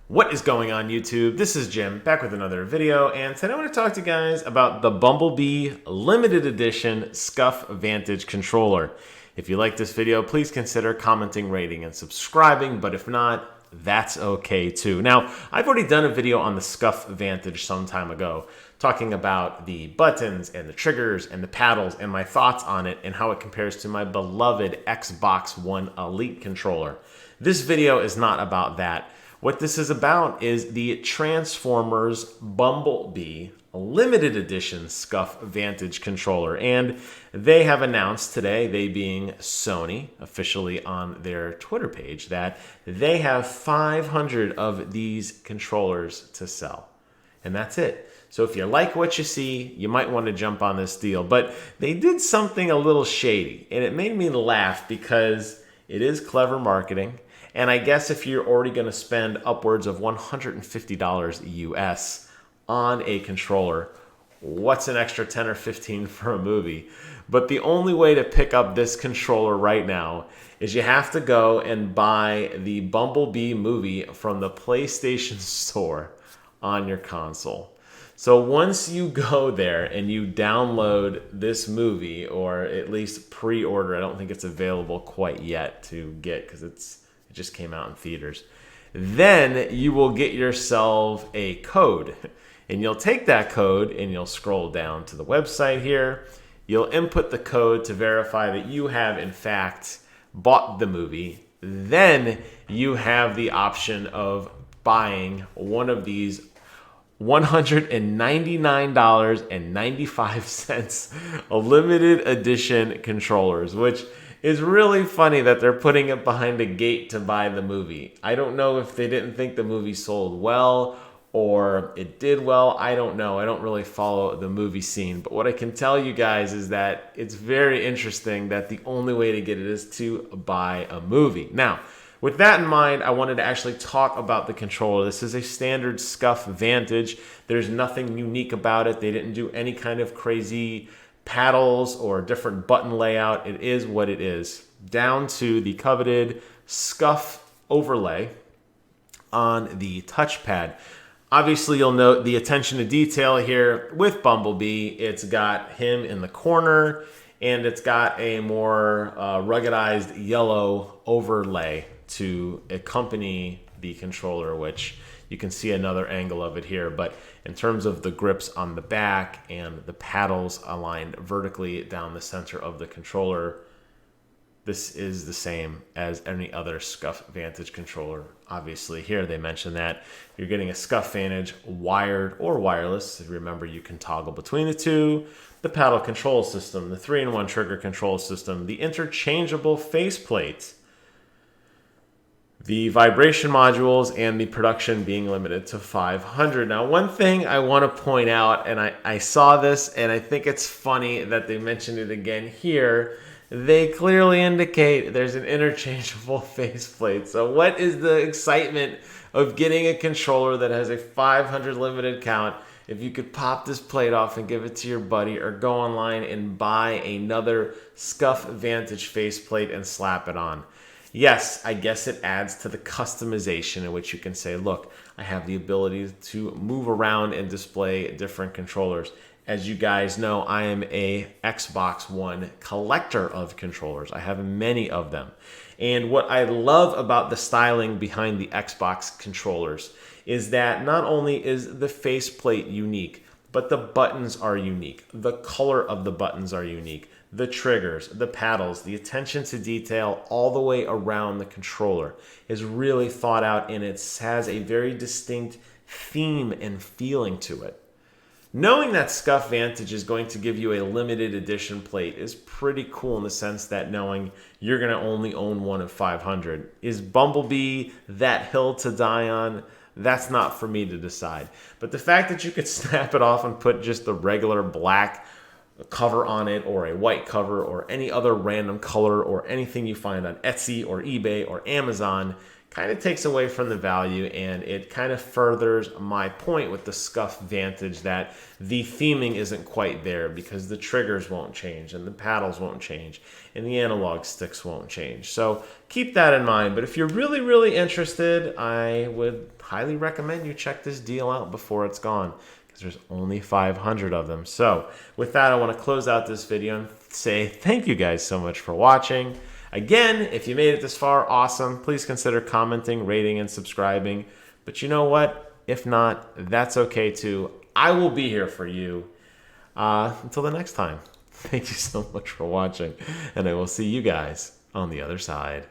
What is going on, YouTube? This is Jim, back with another video, and today I want to talk to you guys about the Bumblebee limited edition SCUF Vantage controller. If you like this video, please consider commenting, rating, and subscribing, but if not, that's okay too. Now, I've already done a video on the SCUF Vantage some time ago, talking about the buttons and the triggers and the paddles and my thoughts on it and how it compares to my beloved Xbox One Elite controller. This video is not about that. What this is about is the Transformers Bumblebee limited edition SCUF Vantage controller, and they have announced today, they being Sony, officially on their Twitter page, that they have 500 of these controllers to sell, and that's it. So if you like what you see, you might want to jump on this deal, but they did something a little shady, and it made me laugh because it is clever marketing. And I guess if you're already going to spend upwards of $150 US on a controller, what's an extra 10 or 15 for a movie? But the only way to pick up this controller right now is you have to go and buy the Bumblebee movie from the PlayStation Store on your console. So once you go there and you download this movie, or at least pre-order, I don't think it's available quite yet to get because it just came out in theaters, then you will get yourself a code. And you'll take that code and you'll scroll down to the website here. You'll input the code to verify that you have, in fact, bought the movie. Then you have the option of buying one of these $199.95 limited edition controllers, which is really funny that they're putting it behind a gate to buy the movie. I don't know if they didn't think the movie sold well or it did well. I don't know. I don't really follow the movie scene. But what I can tell you guys is that it's very interesting that the only way to get it is to buy a movie. Now, with that in mind, I wanted to actually talk about the controller. This is a standard SCUF Vantage. There's nothing unique about it. They didn't do any kind of crazy paddles or different button layout. It is what it is, down to the coveted SCUF overlay on the touchpad. Obviously, you'll note the attention to detail here with Bumblebee. It's got him in the corner, and it's got a more ruggedized yellow overlay to accompany the controller, which you can see another angle of it here. But in terms of the grips on the back and the paddles aligned vertically down the center of the controller, this is the same as any other SCUF Vantage controller. Obviously, here they mention that you're getting a SCUF Vantage wired or wireless. Remember, you can toggle between the two. The paddle control system, the 3-in-1 trigger control system, the interchangeable faceplate, the vibration modules, and the production being limited to 500. Now, one thing I want to point out, and I saw this, and I think it's funny that they mentioned it again here. They clearly indicate there's an interchangeable faceplate. So what is the excitement of getting a controller that has a 500 limited count if you could pop this plate off and give it to your buddy, or go online and buy another SCUF Vantage faceplate and slap it on? Yes, I guess it adds to the customization in which you can say, look, I have the ability to move around and display different controllers. As you guys know, I am a Xbox One collector of controllers. I have many of them. And what I love about the styling behind the Xbox controllers is that not only is the faceplate unique, but the buttons are unique. The color of the buttons are unique. The triggers, the paddles, the attention to detail all the way around the controller is really thought out, and it has a very distinct theme and feeling to it. Knowing that SCUF Vantage is going to give you a limited edition plate is pretty cool, in the sense that knowing you're going to only own one of 500. Is Bumblebee that hill to die on? That's not for me to decide. But the fact that you could snap it off and put just the regular black cover on it, or a white cover, or any other random color, or anything you find on Etsy or eBay or Amazon, kind of takes away from the value, and it kind of furthers my point with the SCUF Vantage that the theming isn't quite there because the triggers won't change and the paddles won't change and the analog sticks won't change. So keep that in mind. But if you're really, really interested, I would highly recommend you check this deal out before it's gone, because there's only 500 of them. So with that, I want to close out this video and say thank you guys so much for watching. Again, if you made it this far, awesome. Please consider commenting, rating, and subscribing. But you know what? If not, that's okay too. I will be here for you. Until the next time, thank you so much for watching, and I will see you guys on the other side.